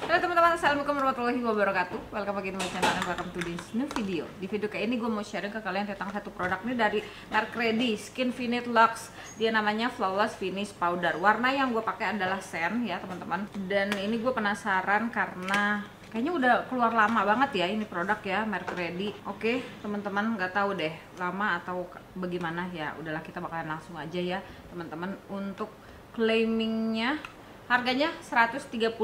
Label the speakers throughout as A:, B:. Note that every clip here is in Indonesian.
A: Halo teman-teman, assalamualaikum warahmatullahi wabarakatuh. Welcome back to my channel and welcome to this new video. Di video kayak ini gue mau sharing ke kalian tentang satu produk ini dari merek Ready Skinfinite Luxe. Dia namanya Flawless Finish Powder. Warna yang gue pakai adalah Sand ya teman-teman. Dan ini gue penasaran karena kayaknya udah keluar lama banget ya ini produk ya, merek Ready. Oke teman-teman, nggak tahu deh lama atau bagaimana ya. Udahlah, kita bakalan langsung aja ya teman-teman. Untuk claimingnya harganya 135.000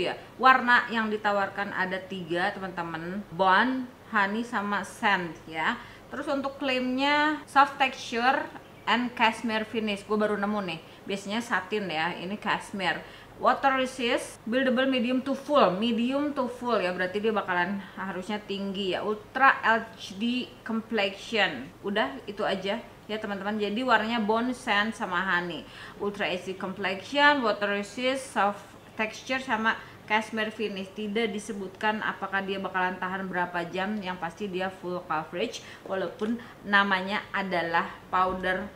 A: ya. Warna yang ditawarkan ada 3 teman-teman, Bond, Honey sama Sand ya. Terus untuk klaimnya soft texture and cashmere finish. Gue baru nemu nih. Biasanya satin ya, ini cashmere. Water resist, buildable medium to full. Medium to full ya, berarti dia bakalan harusnya tinggi ya. Ultra HD complexion. Udah itu aja ya teman-teman. Jadi warnanya Bond, Sand sama Honey. Ultra HD complexion, water resist, soft texture sama cashmere finish. Tidak disebutkan apakah dia bakalan tahan berapa jam. Yang pasti dia full coverage walaupun namanya adalah powder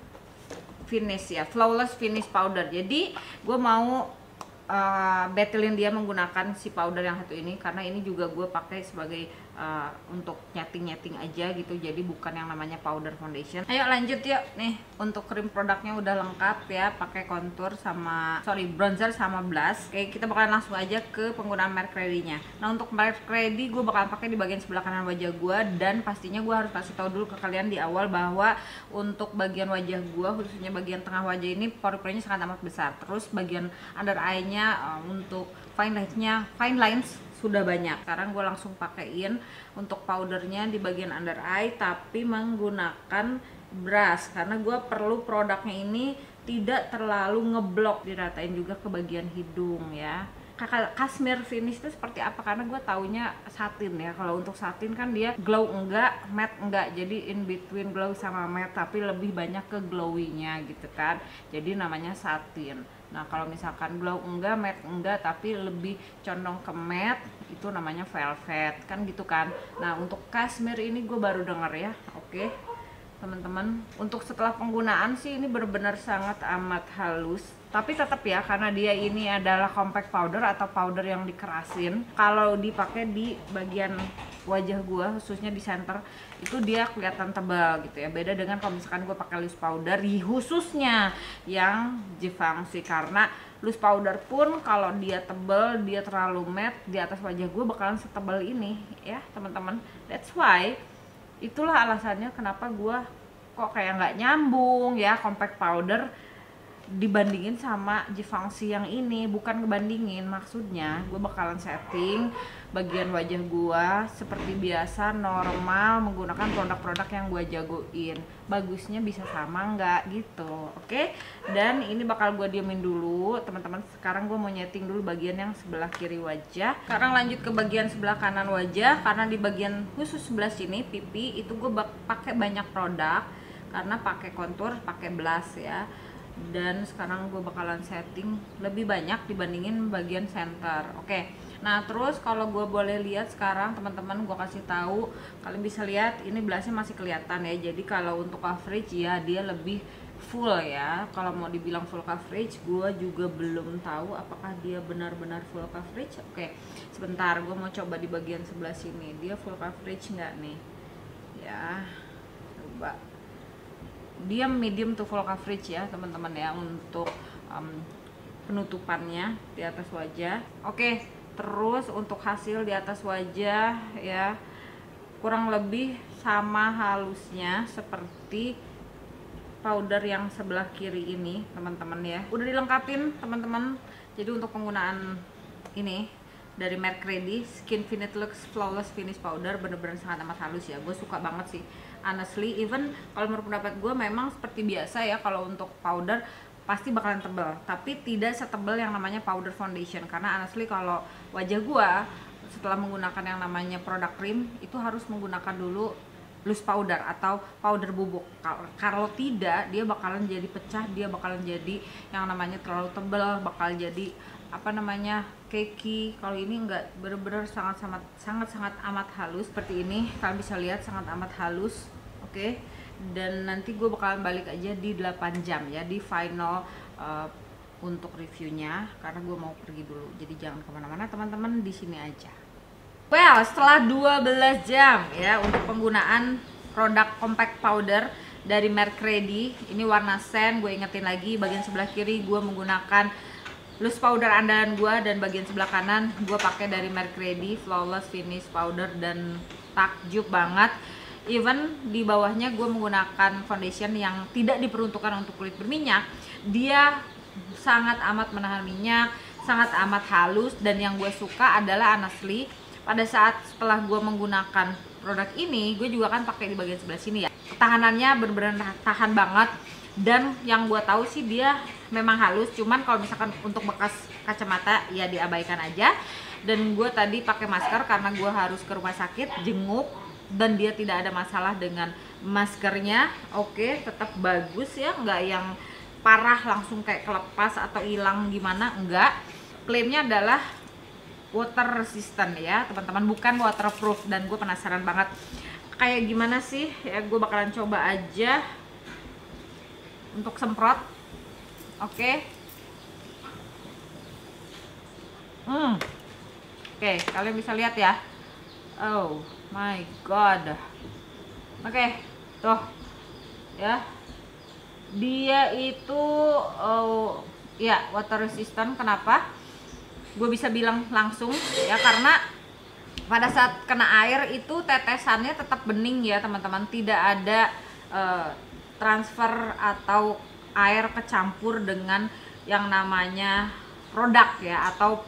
A: finish ya, flawless finish powder. Jadi gue mau battlein dia menggunakan si powder yang satu ini karena ini juga gue pakai sebagai untuk nyeting aja gitu, jadi bukan yang namanya powder foundation. Ayo lanjut yuk nih. Untuk krim produknya udah lengkap ya, pakai contour sama bronzer sama blush. Oke, kita bakalan langsung aja ke penggunaan merek Ready nya. Nah untuk merek Ready gue bakalan pakai di bagian sebelah kanan wajah gue, dan pastinya gue harus kasih tahu dulu ke kalian di awal bahwa untuk bagian wajah gue, khususnya bagian tengah wajah ini pori-porinya sangat amat besar. Terus bagian under eye nya untuk fine lines sudah banyak. Sekarang gue langsung pakaiin untuk powdernya di bagian under eye, tapi menggunakan brush karena gue perlu produknya ini tidak terlalu ngeblok. Diratain juga ke bagian hidung ya. Cashmere finish itu seperti apa, karena gue taunya satin ya. Kalau untuk satin kan dia glow enggak, matte enggak, jadi in between glow sama matte, tapi lebih banyak ke glowy-nya gitu kan, jadi namanya satin. Nah kalau misalkan glow enggak, matte enggak, tapi lebih condong ke matte, itu namanya velvet kan gitu kan. Nah untuk cashmere ini gue baru denger ya. Oke teman-teman, untuk setelah penggunaan sih ini benar-benar sangat amat halus, tapi tetap ya karena dia ini adalah compact powder atau powder yang dikerasin, kalau dipakai di bagian wajah gua khususnya di center itu dia kelihatan tebal gitu ya. Beda dengan kalau misalkan gue pakai loose powder, khususnya yang Givenchy, karena loose powder pun kalau dia tebal, dia terlalu matte, di atas wajah gue bakalan setebal ini ya teman-teman. That's why, itulah alasannya kenapa gue kok kayak nggak nyambung ya compact powder dibandingin sama Givenchy yang ini. Bukan ngebandingin, maksudnya gue bakalan setting bagian wajah gue seperti biasa normal menggunakan produk-produk yang gue jagoin. Bagusnya bisa sama nggak gitu. Oke, dan ini bakal gue diemin dulu teman-teman. Sekarang gue mau nyeting dulu bagian yang sebelah kiri wajah. Sekarang lanjut ke bagian sebelah kanan wajah, karena di bagian khusus sebelah sini pipi itu gue pakai banyak produk karena pakai contour, pakai blush ya. Dan sekarang gue bakalan setting lebih banyak dibandingin bagian center. Oke, nah terus kalau gue boleh lihat sekarang teman-teman, gue kasih tahu, kalian bisa lihat ini blushnya masih kelihatan ya. Jadi kalau untuk coverage ya dia lebih full ya. Kalau mau dibilang full coverage, gue juga belum tahu apakah dia benar-benar full coverage. Oke, sebentar, gue mau coba di bagian sebelah sini, dia full coverage nggak nih ya. Coba, dia medium to full coverage ya teman-teman ya untuk penutupannya di atas wajah. Oke, terus untuk hasil di atas wajah ya kurang lebih sama halusnya seperti powder yang sebelah kiri ini teman-teman ya. Udah dilengkapin teman-teman. Jadi untuk penggunaan ini dari merek Ready Skinfinite Luxe Flawless Finish Powder bener-bener sangat amat halus ya. Gue suka banget sih honestly. Even kalau menurut pendapat gue memang seperti biasa ya, kalau untuk powder pasti bakalan tebal, tapi tidak setebal yang namanya powder foundation. Karena honestly kalau wajah gue setelah menggunakan yang namanya produk krim itu harus menggunakan dulu loose powder atau powder bubuk. Kalau tidak dia bakalan jadi pecah, dia bakalan jadi yang namanya terlalu tebal, bakal jadi apa namanya cakey. Kalau ini enggak, bener-bener sangat amat halus seperti ini. Kalian bisa lihat sangat amat halus. Oke, dan nanti gue bakalan balik aja di 8 jam ya, di final untuk reviewnya karena gue mau pergi dulu. Jadi jangan kemana-mana teman-teman, di sini aja. Well, setelah 12 jam ya untuk penggunaan produk compact powder dari merek Ready, ini warna sand. Gue ingetin lagi, bagian sebelah kiri gue menggunakan loose powder andalan gue, dan bagian sebelah kanan gue pakai dari merek Ready Flawless Finish Powder, dan takjub banget. Even di bawahnya gue menggunakan foundation yang tidak diperuntukkan untuk kulit berminyak. Dia sangat amat menahan minyak, sangat amat halus, dan yang gue suka adalah honestly pada saat setelah gue menggunakan produk ini, gue juga kan pakai di bagian sebelah sini ya. Ketahanannya bener-bener tahan banget, dan yang gue tahu sih dia memang halus, cuman kalau misalkan untuk bekas kacamata ya diabaikan aja. Dan gue tadi pakai masker karena gue harus ke rumah sakit jenguk, dan dia tidak ada masalah dengan maskernya. Oke, tetap bagus ya, nggak yang parah langsung kayak kelepas atau hilang gimana, enggak. Klaimnya adalah water resistant ya teman-teman, bukan waterproof, dan gue penasaran banget kayak gimana sih ya. Gue bakalan coba aja untuk semprot. Oke. Oke, kalian bisa lihat ya. Oh my god. Oke, tuh ya, dia itu ya water resistant. Kenapa gue bisa bilang langsung ya? Karena pada saat kena air itu tetesannya tetap bening ya teman-teman, tidak ada transfer atau air kecampur dengan yang namanya produk ya, atau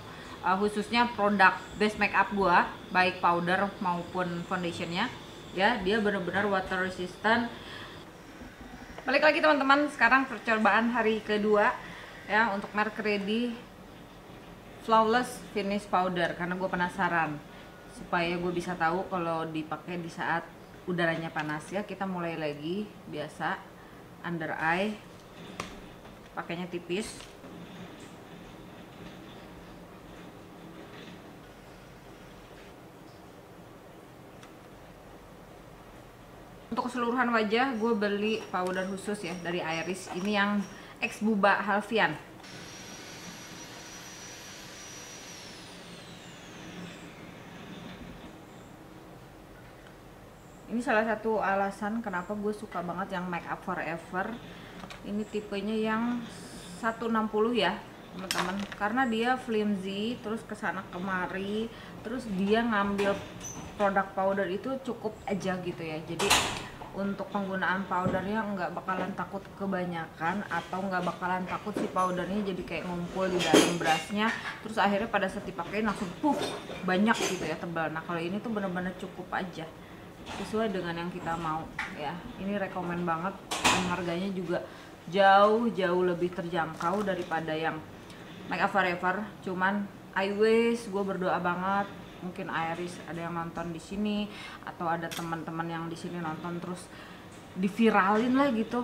A: khususnya produk base makeup gua, baik powder maupun foundationnya ya. Dia benar-benar water resistant. Balik lagi teman-teman, sekarang percobaan hari kedua ya untuk merek Ready Flawless Finish Powder, karena gue penasaran supaya gue bisa tahu kalau dipakai di saat udaranya panas ya. Kita mulai lagi biasa under eye, pakainya tipis. Untuk keseluruhan wajah gue beli powder khusus ya dari Iris, ini yang ex Buba Halfian. Ini salah satu alasan kenapa gue suka banget yang Makeup Forever. Ini tipenya yang 160 ya teman-teman, karena dia flimsy, terus kesana kemari, terus dia ngambil produk powder itu cukup aja gitu ya. Jadi untuk penggunaan powdernya nggak bakalan takut kebanyakan, atau nggak bakalan takut si powdernya jadi kayak ngumpul di dalam brushnya, terus akhirnya pada saat dipakai langsung puff banyak gitu ya, tebal. Nah kalau ini tuh bener-bener cukup aja, sesuai dengan yang kita mau ya. Ini rekomen banget, dan harganya juga jauh lebih terjangkau daripada yang Makeup Forever. Cuman I wish, gue berdoa banget mungkin Iris ada yang nonton di sini, atau ada teman-teman yang di sini nonton terus diviralin lah gitu.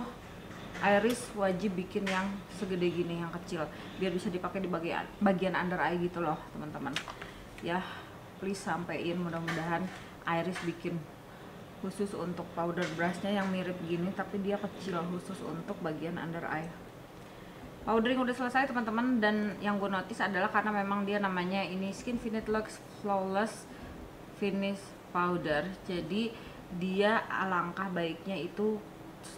A: Iris wajib bikin yang segede gini, yang kecil, biar bisa dipakai di bagian under eye gitu loh teman-teman ya. Please sampein, mudah-mudahan Iris bikin khusus untuk powder brushnya yang mirip gini, tapi dia kecil, khusus untuk bagian under eye. Powdering udah selesai teman-teman, dan yang gue notice adalah karena memang dia namanya ini Skinfinity Lux Flawless Finish Powder, jadi dia alangkah baiknya itu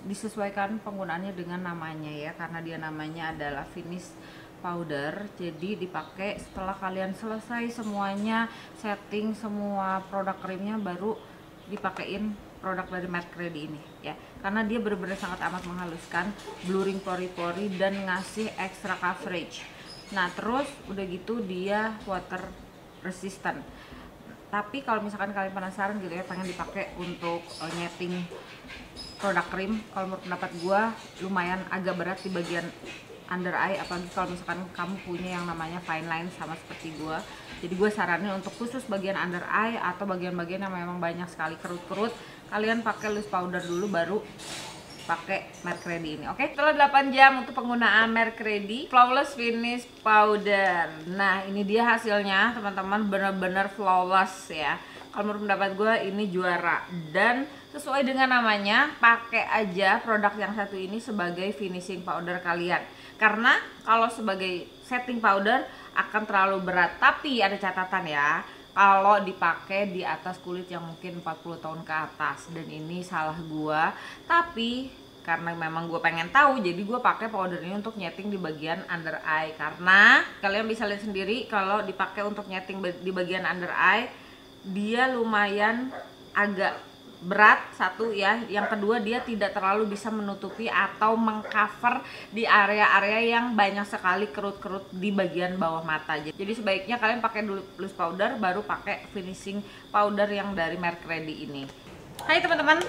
A: disesuaikan penggunaannya dengan namanya ya, karena dia namanya adalah finish powder. Jadi dipakai setelah kalian selesai semuanya, setting semua produk krimnya, baru dipakein produk dari merek Ready ini ya, karena dia benar-benar sangat amat menghaluskan, blurring pori-pori, dan ngasih extra coverage. Nah terus udah gitu dia water resistant. Tapi kalau misalkan kalian penasaran gitu ya, pengen dipakai untuk nyeting produk krim, kalau menurut pendapat gue lumayan agak berat di bagian under eye, apalagi kalau misalkan kamu punya yang namanya fine line sama seperti gue. Jadi gue saranin untuk khusus bagian under eye atau bagian-bagian yang memang banyak sekali kerut-kerut, kalian pakai loose powder dulu baru pakai merek Ready ini. Oke, setelah 8 jam untuk penggunaan merek Ready Flawless Finish Powder. Nah ini dia hasilnya teman-teman, bener-bener flawless ya. Kalau menurut pendapat gue ini juara, dan sesuai dengan namanya, pakai aja produk yang satu ini sebagai finishing powder kalian. karena kalau sebagai setting powder akan terlalu berat. Tapi ada catatan ya, kalau dipakai di atas kulit yang mungkin 40 tahun ke atas, dan ini salah gua. Tapi karena memang gue pengen tahu, jadi gue pakai powder ini untuk nyeting di bagian under eye. Karena kalian bisa lihat sendiri kalau dipakai untuk nyeting di bagian under eye, dia lumayan agak berat, satu ya. Yang kedua, dia tidak terlalu bisa menutupi atau mengcover di area-area yang banyak sekali kerut-kerut di bagian bawah mata. Jadi sebaiknya kalian pakai dulu loose powder, baru pakai finishing powder yang dari Merk Ready ini. Hai teman-teman,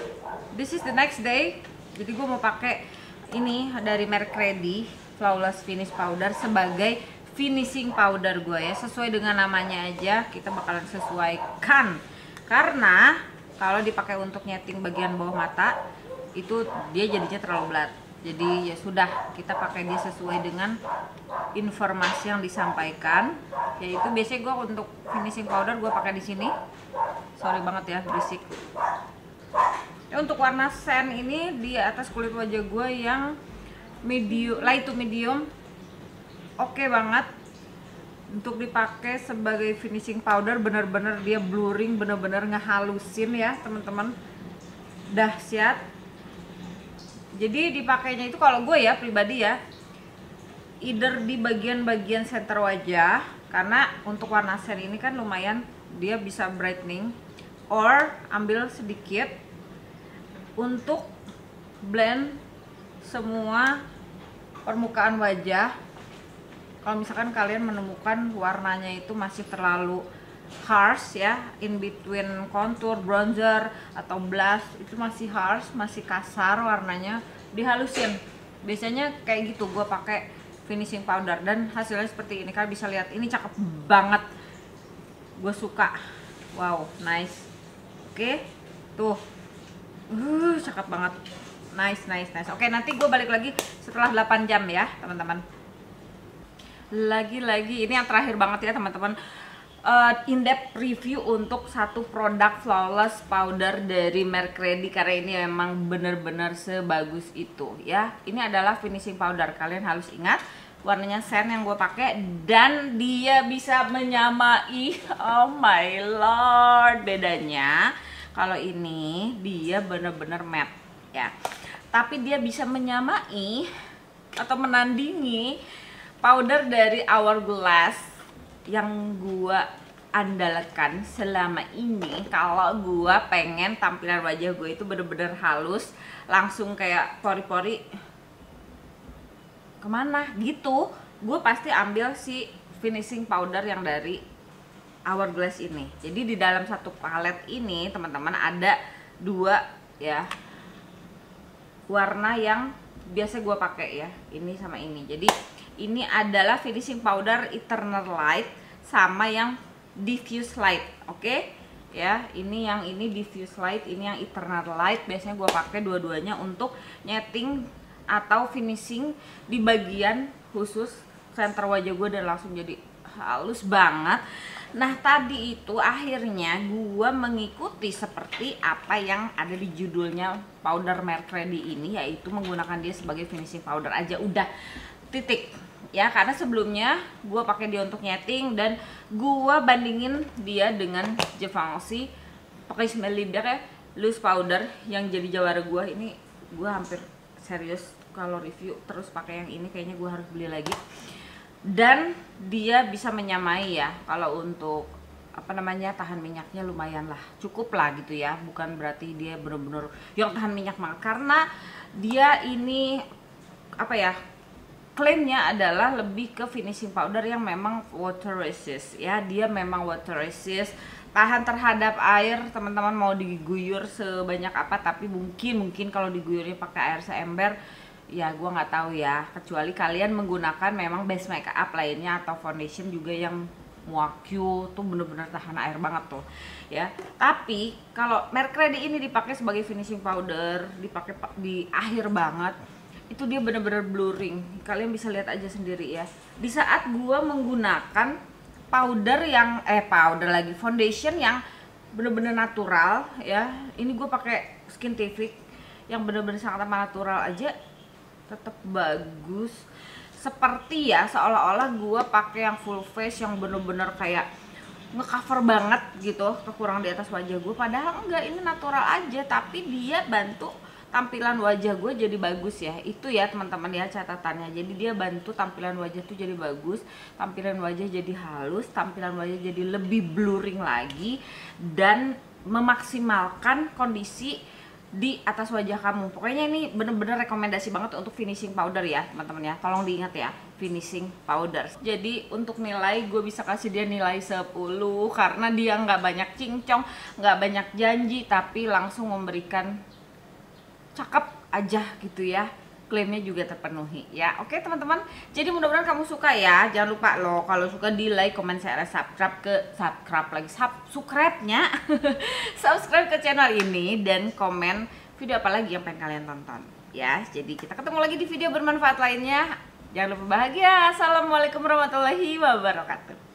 A: this is the next day. Jadi gue mau pakai ini dari Merk Ready Flawless Finish Powder sebagai finishing powder gue ya. Sesuai dengan namanya aja, kita bakalan sesuaikan. Karena kalau dipakai untuk nyeting bagian bawah mata, itu dia jadinya terlalu berat. Jadi ya sudah, kita pakai dia sesuai dengan informasi yang disampaikan. Yaitu biasanya gue untuk finishing powder gue pakai di sini. Sorry banget ya, berisik. Untuk warna sand ini di atas kulit wajah gue yang medium, light to medium, oke banget untuk dipakai sebagai finishing powder. Bener-bener dia blurring, bener-bener ngehalusin ya teman-teman, dahsyat. Jadi dipakainya itu kalau gue ya pribadi ya, either di bagian-bagian center wajah, karena untuk warna sand ini kan lumayan dia bisa brightening, or ambil sedikit untuk blend semua permukaan wajah. Kalau misalkan kalian menemukan warnanya itu masih terlalu harsh ya, in between contour, bronzer atau blush itu masih harsh, masih kasar warnanya, dihalusin. Biasanya kayak gitu gue pakai finishing powder, dan hasilnya seperti ini. Kalian bisa lihat, ini cakep banget, gue suka. Wow, nice. Oke, tuh. Cakep banget. Nice. Oke, nanti gue balik lagi setelah 8 jam ya teman-teman. Lagi-lagi ini yang terakhir banget ya teman-teman, in-depth review untuk satu produk flawless powder dari Merk Ready, karena ini memang bener-bener sebagus itu ya. Ini adalah finishing powder, kalian harus ingat warnanya sand yang gue pakai, dan dia bisa menyamai, oh my lord. Bedanya kalau ini dia bener-bener matte ya, tapi dia bisa menyamai atau menandingi powder dari Hourglass yang gua andalkan selama ini. Kalau gua pengen tampilan wajah gue itu bener-bener halus, langsung kayak pori-pori kemana gitu, gue pasti ambil si finishing powder yang dari Hourglass ini. Jadi di dalam satu palet ini teman-teman ada dua ya warna yang biasa gue pakai ya, ini sama ini. Jadi ini adalah finishing powder Eternal Light sama yang Diffuse Light, oke? Ya, ini yang ini Diffuse Light, ini yang Eternal Light. Biasanya gue pakai dua-duanya untuk nyeting atau finishing di bagian khusus center wajah gue, dan langsung jadi halus banget. Nah tadi itu akhirnya gue mengikuti seperti apa yang ada di judulnya powder Merk Ready ini, yaitu menggunakan dia sebagai finishing powder aja, udah titik ya. Karena sebelumnya gue pakai dia untuk nyeting, dan gue bandingin dia dengan Givenchy Paris Melider loose powder yang jadi jawara gue. Ini gue hampir serius kalau review terus pakai yang ini, kayaknya gue harus beli lagi. Dan dia bisa menyamai ya, kalau untuk apa namanya tahan minyaknya lumayan lah, cukup lah gitu ya. Bukan berarti dia bener-bener yang tahan minyak banget, karena dia ini apa ya, klaimnya adalah lebih ke finishing powder yang memang water resist ya. Dia memang water resist, tahan terhadap air teman-teman, mau diguyur sebanyak apa, tapi mungkin kalau diguyurnya pakai air seember ya gue nggak tahu ya, kecuali kalian menggunakan memang base makeup lainnya atau foundation juga yang Muakyu tuh bener-bener tahan air banget tuh ya. Tapi kalau Merk Ready ini dipakai sebagai finishing powder, dipakai di akhir banget, itu dia bener-bener blurring. Kalian bisa lihat aja sendiri ya, di saat gue menggunakan powder yang foundation yang bener-bener natural ya. Ini gue pakai Skintific yang bener-bener sangat natural aja, tetap bagus seperti ya seolah-olah gue pakai yang full face yang bener-bener kayak ngecover banget gitu kekurangan di atas wajah gue, padahal enggak, ini natural aja, tapi dia bantu tampilan wajah gue jadi bagus ya. Itu ya teman-teman ya catatannya. Jadi dia bantu tampilan wajah tuh jadi bagus, tampilan wajah jadi halus, tampilan wajah jadi lebih blurring lagi, dan memaksimalkan kondisi di atas wajah kamu. Pokoknya ini bener-bener rekomendasi banget untuk finishing powder ya teman-teman ya. Tolong diingat ya, finishing powder. Jadi untuk nilai gue bisa kasih dia nilai 10 karena dia nggak banyak cincong, nggak banyak janji, tapi langsung memberikan cakep aja gitu ya. Klaimnya juga terpenuhi ya. Oke teman-teman, jadi mudah-mudahan kamu suka ya. Jangan lupa loh, kalau suka di like, komen, share, subscribe subscribe-nya subscribe ke channel ini, dan komen video apa lagi yang pengen kalian tonton ya. Jadi kita ketemu lagi di video bermanfaat lainnya. Jangan lupa bahagia. Assalamualaikum warahmatullahi wabarakatuh.